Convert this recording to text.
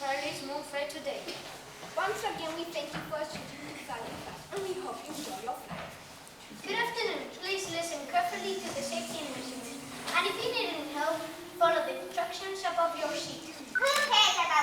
Paris Moon Fair today. Once again, we thank you for choosing to fly with us, and we hope you enjoy your flight. Good afternoon. Please listen carefully to the safety announcements. And if you need any help, follow the instructions above your seat. Who cares about